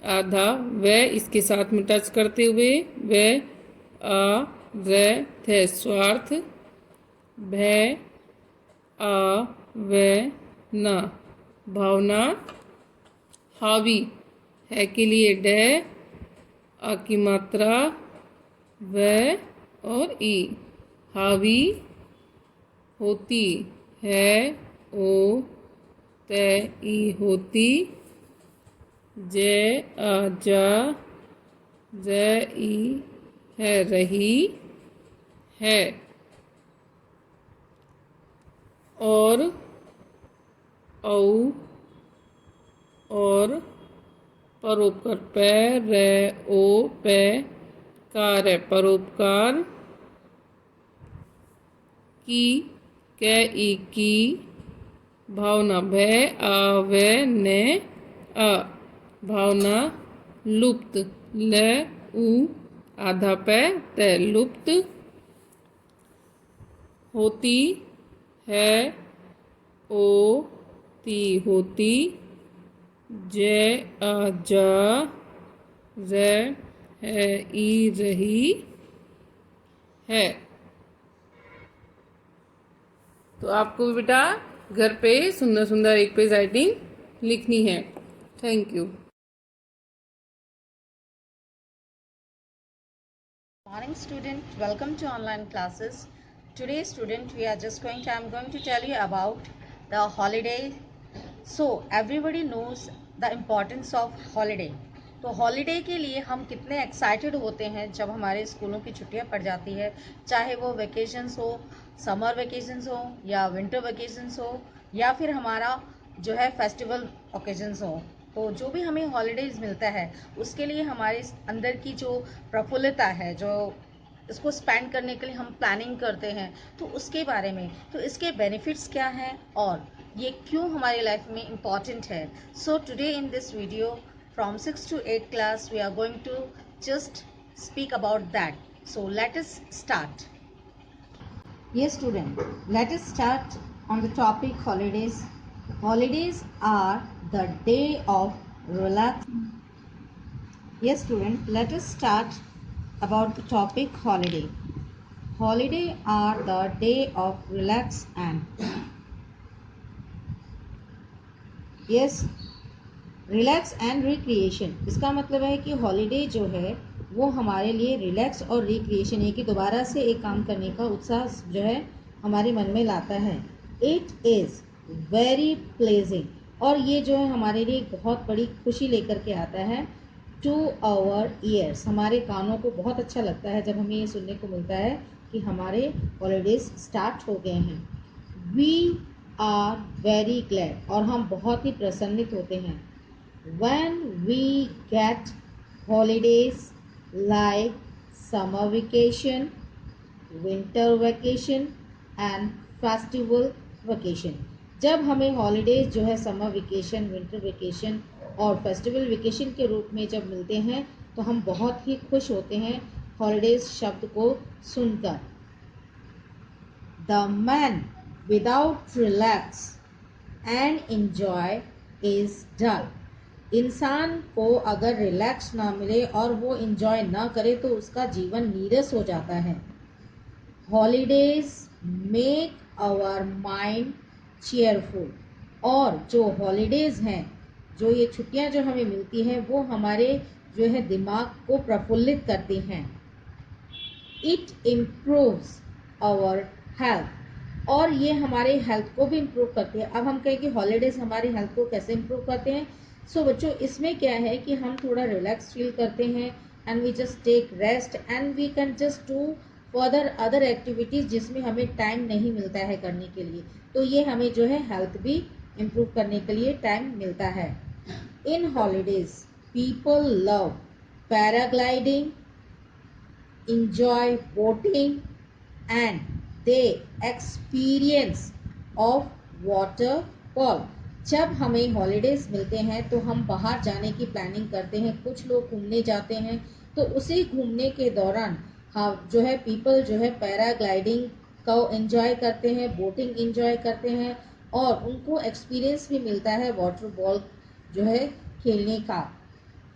आधा व इसके साथ में टच करते हुए व आ रे थे स्वार्थ भय आ व न भावना हावी है के लिए डे आ की मात्रा व और ई हावी होती है ओ ते ई होती जे आ जा जे ई है रही है और औ और परोपकार पे रे ओ पे कार्य परोपकार की के ई की भावना भय आवे ने आ भावना लुप्त ल उ आधा पे ते लुप्त होती है ओ ती होती जे आ जा रे है ई रही है। तो आपको बेटा घर पे सुंदर सुंदर एक पेज राइटिंग लिखनी है। Thank you. Morning student, welcome to online classes. Today student, I'm going to tell you about the holiday. So everybody knows the importance of holiday. तो हॉलीडे के लिए हम कितने एक्साइटेड होते हैं जब हमारे स्कूलों की छुट्टियां पड़ जाती है, चाहे वो वेकेशंस हो, समर वेकेशंस हो या विंटर वेकेशंस हो या फिर हमारा जो है फेस्टिवल ओकेजन्स हो। तो जो भी हमें हॉलीडेज मिलता है उसके लिए हमारे अंदर की जो प्रफुल्लता है, जो इसको स्पेंड करने के लिए हम प्लानिंग करते हैं, तो उसके बारे में, तो इसके बेनिफिट्स क्या हैं और ये क्यों हमारी लाइफ में इम्पॉर्टेंट है. So today in this video from 6 to 8 class we are going to just speak about that. So let us start. Yes student, let us start on the topic holidays. Holidays are the day of relax. Yes student, let us start about the topic holiday. Holiday are the day of relax and yes relax and recreation. इसका मतलब है कि holiday जो है वो हमारे लिए relax और रिक्रिएशन है कि दोबारा से एक काम करने का उत्साह जो है हमारे मन में लाता है. इट इज़ वेरी प्लेजिंग, और ये जो है हमारे लिए बहुत बड़ी खुशी लेकर के आता है. टू आवर ईयर्स, हमारे कानों को बहुत अच्छा लगता है जब हमें ये सुनने को मिलता है कि हमारे हॉलीडेज स्टार्ट हो गए हैं. वी आर वेरी ग्लैड, और हम बहुत ही प्रसन्नित होते हैं. When we get holidays like summer vacation, winter vacation and festival vacation. जब हमें हॉलीडेज जो है समर वेकेशन, विंटर वेकेशन और फेस्टिवल वेकेशन के रूप में जब मिलते हैं तो हम बहुत ही खुश होते हैं हॉलीडेज शब्द को सुनकर. The man without relax and enjoy is dull. इंसान को अगर रिलैक्स ना मिले और वो इंजॉय ना करे तो उसका जीवन नीरस हो जाता है. Holidays make our mind cheerful, और जो हॉलीडेज हैं, जो ये छुट्टियां जो हमें मिलती हैं वो हमारे जो है दिमाग को प्रफुल्लित करती हैं. इट इम्प्रूव्स आवर हेल्थ, और ये हमारे हेल्थ को भी इम्प्रूव करती है. अब हम कहें कि हॉलीडेज हमारी हेल्थ को कैसे इम्प्रूव करते हैं. सो बच्चों, इसमें क्या है कि हम थोड़ा रिलैक्स फील करते हैं and we just take rest and we can just do further other activities जिसमें हमें टाइम नहीं मिलता है करने के लिए. तो ये हमें जो है हेल्थ भी इम्प्रूव करने के लिए टाइम मिलता है. In holidays people love paragliding, enjoy boating and they experience of waterfall. जब हमें हॉलीडेज मिलते हैं तो हम बाहर जाने की प्लानिंग करते हैं. कुछ लोग घूमने जाते हैं, तो उसी घूमने के दौरान हाँ जो है पीपल जो है पैराग्लाइडिंग को एंजॉय करते हैं, बोटिंग एंजॉय करते हैं, और उनको एक्सपीरियंस भी मिलता है वाटर बॉल जो है खेलने का.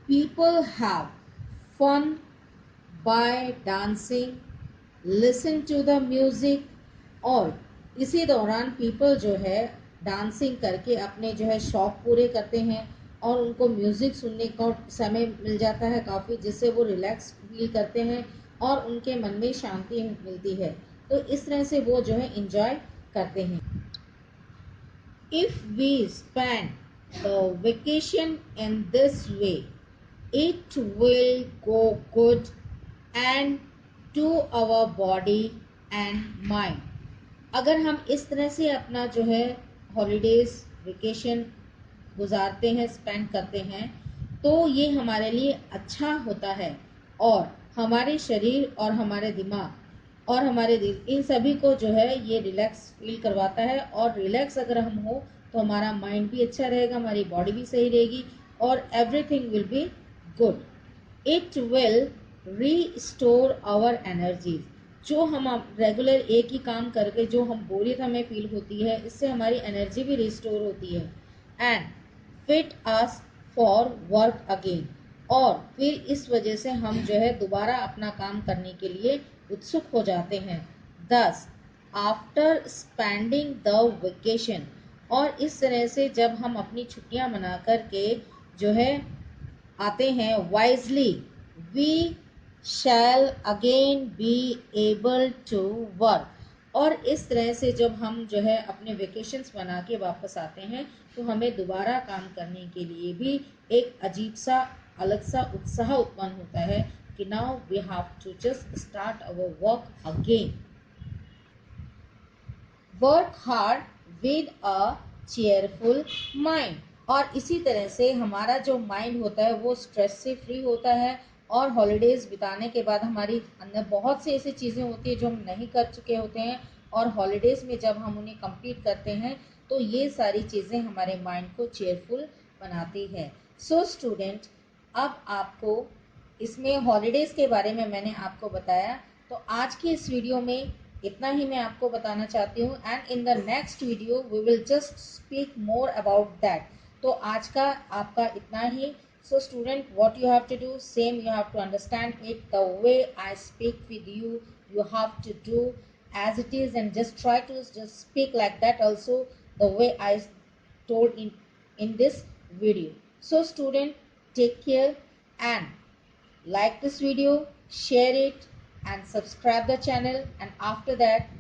People have fun by dancing, listen to the music, और इसी दौरान पीपल जो है डांसिंग करके अपने जो है शौक पूरे करते हैं और उनको म्यूज़िक सुनने का समय मिल जाता है काफ़ी, जिससे वो रिलैक्स फील करते हैं और उनके मन में शांति मिलती है. तो इस तरह से वो जो है इंजॉय करते हैं. If we spend the vacation in this way, it will go good and to our body and mind. अगर हम इस तरह से अपना जो है हॉलीडेज वेकेशन गुजारते हैं, स्पेंड करते हैं, तो ये हमारे लिए अच्छा होता है और हमारे शरीर और हमारे दिमाग और हमारे दिल, इन सभी को जो है ये रिलैक्स फील करवाता है. और रिलैक्स अगर हम हो तो हमारा माइंड भी अच्छा रहेगा, हमारी बॉडी भी सही रहेगी और everything will be good. It will restore our energies. जो हम रेगुलर एक ही काम करके जो हम बोरियत हमें फील होती है, इससे हमारी एनर्जी भी रिस्टोर होती है. And fit us for work again, और फिर इस वजह से हम जो है दोबारा अपना काम करने के लिए उत्सुक हो जाते हैं. दस आफ्टर स्पेंडिंग द वेकेशन, और इस तरह से जब हम अपनी छुट्टियां मना करके जो है आते हैं wisely, we shall again be able to work. और इस तरह से जब हम जो है अपने वेकेशंस बना के वापस आते हैं तो हमें दोबारा काम करने के लिए भी एक अजीब सा अलग सा उत्साह उत्पन्न होता है कि now we have to just start our work again. Work hard with a cheerful mind, और इसी तरह से हमारा जो माइंड होता है वो स्ट्रेस से फ्री होता है. और हॉलीडेज़ बिताने के बाद हमारी अंदर बहुत सी ऐसी चीज़ें होती हैं जो हम नहीं कर चुके होते हैं, और हॉलीडेज़ में जब हम उन्हें कंप्लीट करते हैं तो ये सारी चीज़ें हमारे माइंड को चेयरफुल बनाती है। सो स्टूडेंट, अब आपको इसमें हॉलीडेज़ के बारे में मैंने आपको बताया, तो आज की इस वीडियो में इतना ही मैं आपको बताना चाहती हूँ, and in the next video we will just speak more about that. तो आज का आपका इतना ही। So student, what you have to do, same you have to understand it the way I speak with you. You have to do as it is and just try to just speak like that also, the way I told in this video. So student, take care and like this video, share it and subscribe the channel, and after that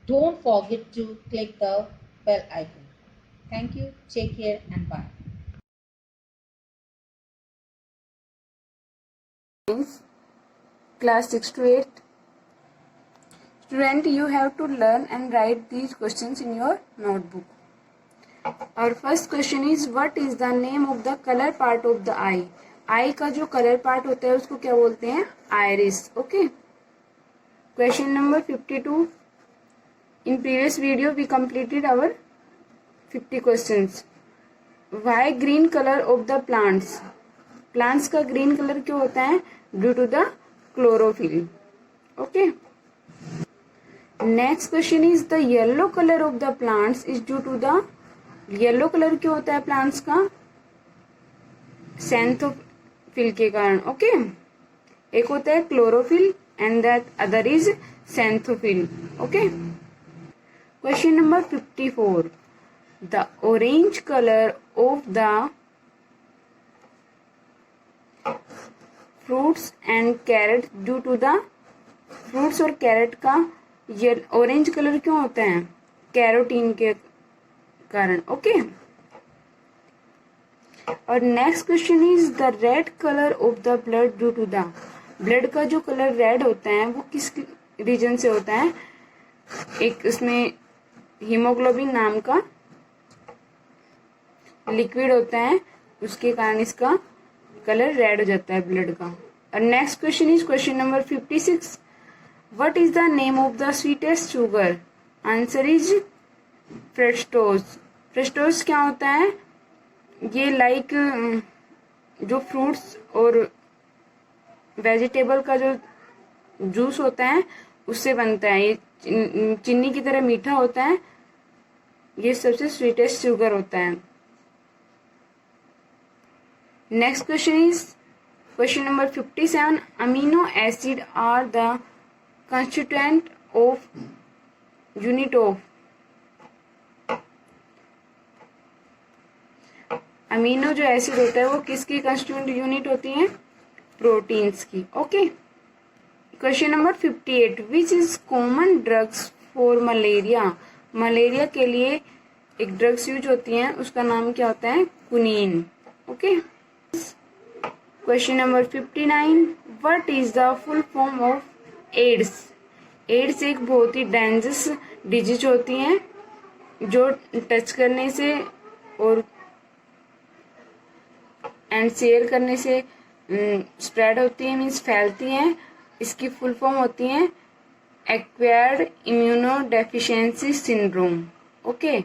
don't forget to click the bell icon. Thank you, take care and bye. Class 6 to 8. Student, you have to learn and write these questions in your notebook. Our first question is, what is the name of the color part of the eye? Eye का जो color part होता है उसको क्या बोलते हैं? Iris. Okay. Question number 52. In previous video we completed our 50 questions. Why green color of the plants? Plants का green color क्यों होता है? Due to the chlorophyll. Okay. Next question is, the yellow color of the plants is due to the, yellow color क्यों होता है plants का? xanthophyll के कारण. Okay. एक होता है chlorophyll and that other is xanthophyll. Okay. Question number 54. The orange color of the fruits and carrot due to the, fruits और कैरेट का ये ऑरेंज कलर क्यों होता है? कैरोटीन के कारण. ओके. और next question is, the red colour of the blood due to the, blood का जो कलर रेड होता है वो किस रीजन से होता है? एक उसमें हीमोग्लोबिन नाम का लिक्विड होता है, उसके कारण इसका कलर रेड हो जाता है ब्लड का. और next question is question number 56. What is the name of the sweetest sugar? Answer is fructose. Fructose क्या होता है? ये लाइक जो फ्रूट्स और वेजिटेबल का जो जूस होता है उससे बनता है. ये चीनी की तरह मीठा होता है, ये सबसे स्वीटेस्ट शुगर होता है. Next question is question number 57. Amino acid are the constituent of unit of. Amino जो एसिड होता है वो किसकी कंस्टिट्यूएंट यूनिट होती है? प्रोटीन्स की. Okay. Question number 58. Which is common drugs for malaria? Malaria के लिए एक ड्रग्स यूज होती हैं, उसका नाम क्या होता है? Quinine. Okay. Question number 59. What is the full form of AIDS? AIDS एक बहुत ही डेंजरस डिजीज होती हैं जो टच करने से और एंड शेयर करने से स्प्रेड होती है, मीन्स फैलती हैं. इसकी फुल फॉर्म होती है acquired immuno deficiency syndrome. Okay.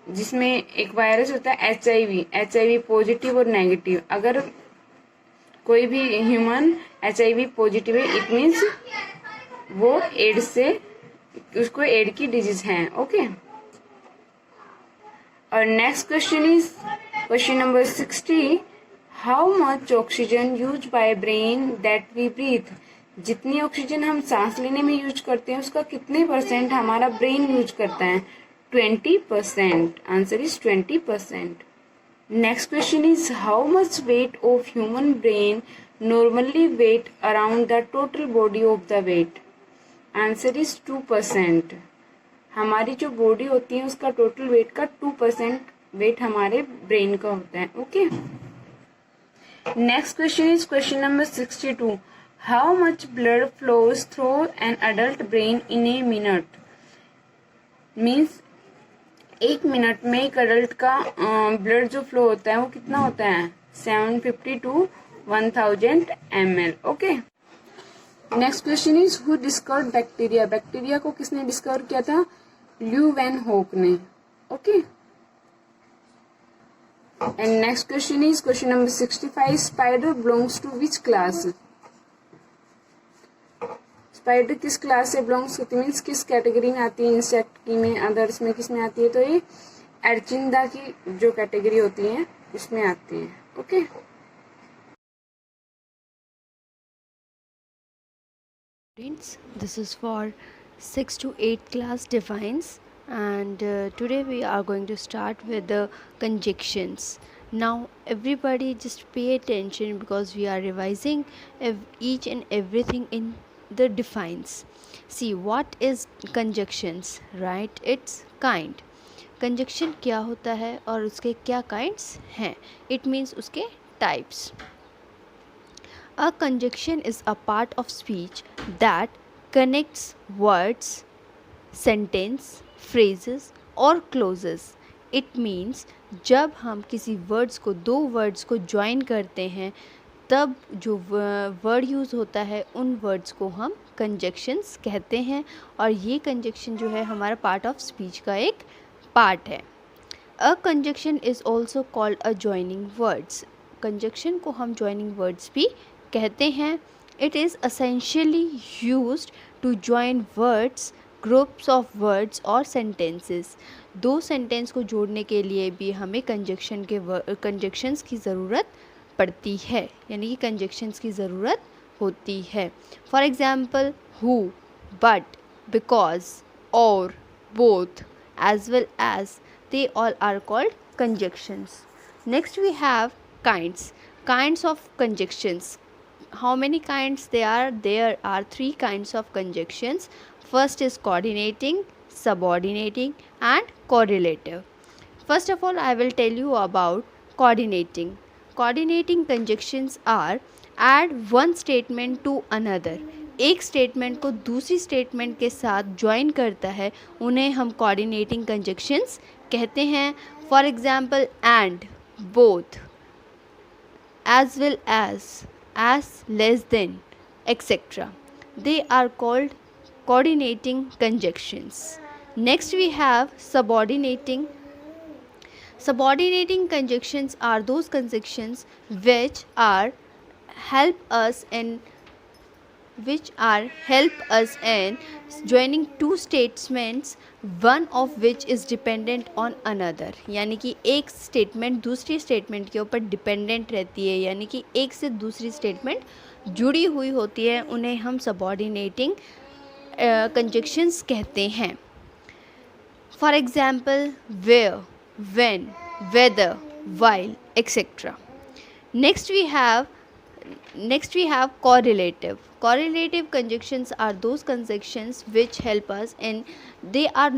जिसमें एक वायरस होता है HIV पॉजिटिव और नेगेटिव. अगर कोई भी ह्यूमन HIV पॉजिटिव है, इट मीन्स वो एड्स से, उसको एड की डिजीज है. ओके. और next question is question number 60. How much oxygen use by brain that we breathe? जितनी ऑक्सीजन हम सांस लेने में यूज करते हैं उसका कितने % हमारा ब्रेन यूज करता है? 20%. Answer is 20%. Next question is, how much weight of human brain normally weight around the total body of the weight? Answer is 2%. हमारी जो बॉडी होती है उसका टोटल वेट का 2% वेट हमारे ब्रेन का होता है. Okay. Next question is question number 62. How much blood flows through an adult brain in a minute? Means एक मिनट में एक अडल्ट का ब्लड जो फ्लो होता है वो कितना होता है? 750 to 1000 ml. Okay. Next question is who discovered bacteria. Bacteria को किसने डिस्कवर किया था? ल्यू वैन होक ने. Okay. And next question is question number 65. Spider belongs to which class. Spider किस क्लास से बिलोंग्स करती है, मीन्स किस कैटेगरी में आती है? इंसेक्ट की में, अदर्स में किस में आती है? तो ये एर्चिंदा की जो कैटेगरी होती है उसमें आती है. Okay. Students, this is for 6th to 8th class defines, and today we are going to start with the conjunctions. Now everybody just pay attention because we are revising each and everything in the defines. See what is conjunctions, right? It's kind. conjunction क्या होता है और उसके क्या kinds हैं? It means उसके types. A conjunction is a part of speech that connects words, sentence, phrases or clauses. It means जब हम किसी words को, दो words को join करते हैं, तब जो word use होता है उन words को हम conjunctions कहते हैं, और ये conjunction जो है हमारा part of speech का एक part है. A conjunction is also called a joining words. conjunction को हम joining words भी कहते हैं. It is essentially used to join words, groups of words और sentences. दो sentence को जोड़ने के लिए भी हमें conjunctions की ज़रूरत पड़ती है, यानी कि conjunctions की ज़रूरत होती है. For example, who, but, because, or, both, as well as, they all are called conjunctions. Next we have kinds. Kinds of conjunctions. How many kinds there are? There are 3 kinds of conjunctions. First is coordinating, subordinating and correlative. First of all, I will tell you about coordinating. Coordinating conjunctions are add one statement to another. एक statement को दूसरी statement के साथ join करता है, उन्हें हम coordinating conjunctions कहते हैं. For example, and, both, as well as less than, etc. They are called coordinating conjunctions. Next we have subordinating. Subordinating conjunctions are those conjunctions which are help us in joining two statements, one of which is dependent on another. यानी कि एक statement दूसरी statement के ऊपर dependent रहती है, यानी कि एक से दूसरी स्टेटमेंट जुड़ी हुई होती है, उन्हें हम सबऑर्डिनेटिंग कंजक्शंस कहते हैं. For example, where, when, whether, while, etc. Next we have correlative. Correlative conjunctions are those conjunctions which help us in, they are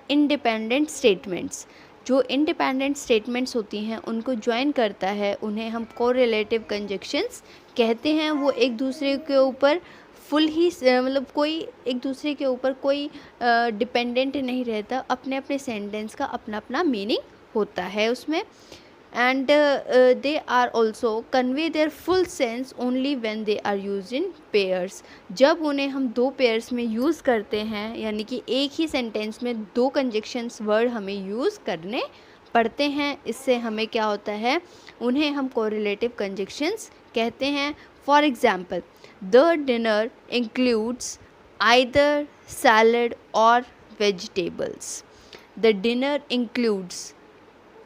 independent statements. जो independent statements होती हैं उनको join करता है, उन्हें हम correlative conjunctions कहते हैं. वो एक दूसरे के ऊपर फुल ही मतलब कोई एक दूसरे के ऊपर कोई डिपेंडेंट नहीं रहता, अपने अपने सेंटेंस का अपना अपना मीनिंग होता है उसमें. and they are also convey their full sense only when they are used in pairs. जब उन्हें हम दो पेयर्स में यूज़ करते हैं, यानी कि एक ही सेंटेंस में दो कंजक्शंस वर्ड हमें यूज़ करने पड़ते हैं, इससे हमें क्या होता है, उन्हें हम कोरिलेटिव कंजक्शंस कहते हैं. For example, the dinner includes either salad or vegetables. The dinner includes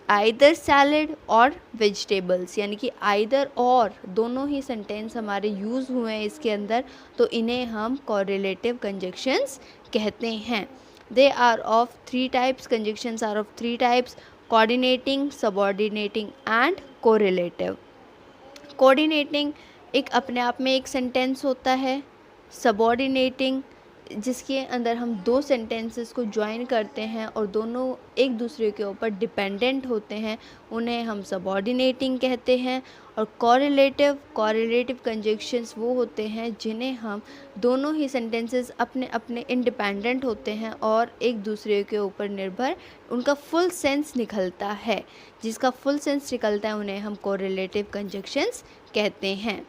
either salad or vegetables, यानी कि आइदर और दोनों ही सेंटेंस हमारे यूज़ हुए हैं इसके अंदर, तो इन्हें हम कोरिलेटिव कंजक्शंस कहते हैं. They are of 3 types. Conjunctions are of 3 types: coordinating, subordinating and correlative. Coordinating एक अपने आप में एक सेंटेंस होता है. सबऑर्डिनेटिंग जिसके अंदर हम दो सेंटेंसेस को ज्वाइन करते हैं और दोनों एक दूसरे के ऊपर डिपेंडेंट होते हैं, उन्हें हम सबऑर्डिनेटिंग कहते हैं. और कोरिलेटिव कंजक्शंस वो होते हैं जिन्हें हम दोनों ही सेंटेंसेस अपने अपने इंडिपेंडेंट होते हैं और एक दूसरे के ऊपर निर्भर उनका फुल सेंस निकलता है. जिसका फुल सेंस निकलता है उन्हें हम कोरिलेटिव कंजक्शंस कहते हैं.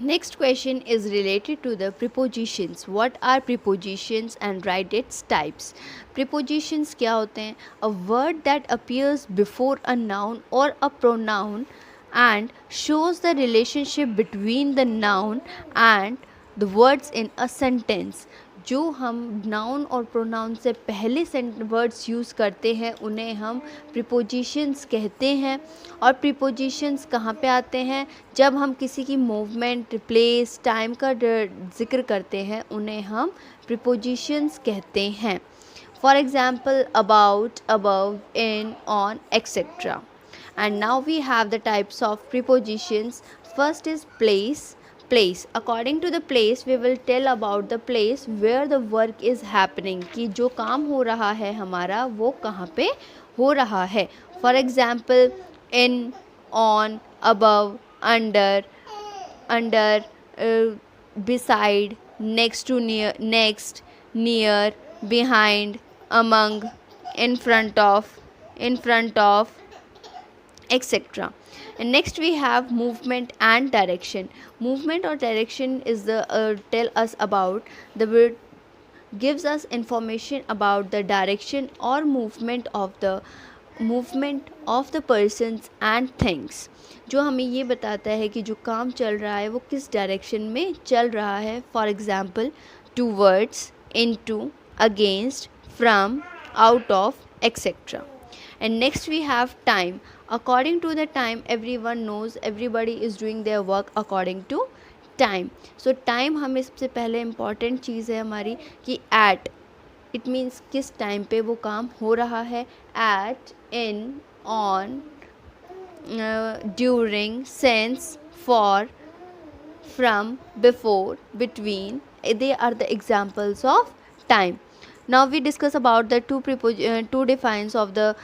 Next question is related to the prepositions. What are prepositions and write its types? Prepositions क्या होते हैं? A word that appears before a noun or a pronoun and shows the relationship between the noun and the words in a sentence. जो हम noun और pronoun से पहले words use करते हैं उन्हें हम प्रीपोजिशंस कहते हैं. और प्रीपोजिशंस कहाँ पे आते हैं? जब हम किसी की मूवमेंट, प्लेस, टाइम का जिक्र करते हैं उन्हें हम प्रीपोजिशंस कहते हैं. For example about, above, in, on, etcetera. And now we have the types of prepositions. First is place. Place. According to the place we will tell about the place where the work is happening, कि जो काम हो रहा है हमारा वो कहाँ पे हो रहा है. For example, in, on, above, under, beside, next to, near, behind, among, in front of, etc. And next we have movement and direction. Movement or direction is the tell us about the word, gives us information about the direction or movement of the persons and things. जो हमें ये बताता है कि जो काम चल रहा है वो किस डायरेक्शन में चल रहा है. For example towards, into, against, from, out of, etc. And next we have time. According to the time, everyone knows, everybody is doing their work according to time. So time हमें सबसे पहले important चीज़ है हमारी कि at, it means किस time पे वो काम हो रहा है. at, in, on, during, since, for, from, before, between, they are the examples of time. Now we discuss about the two defines of the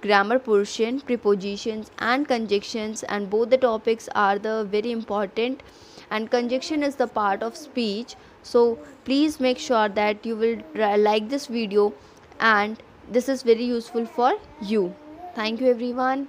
grammar portion, prepositions and conjunctions, and both the topics are the very important, and conjunction is the part of speech. So please make sure that you will like this video and this is very useful for you. Thank you everyone.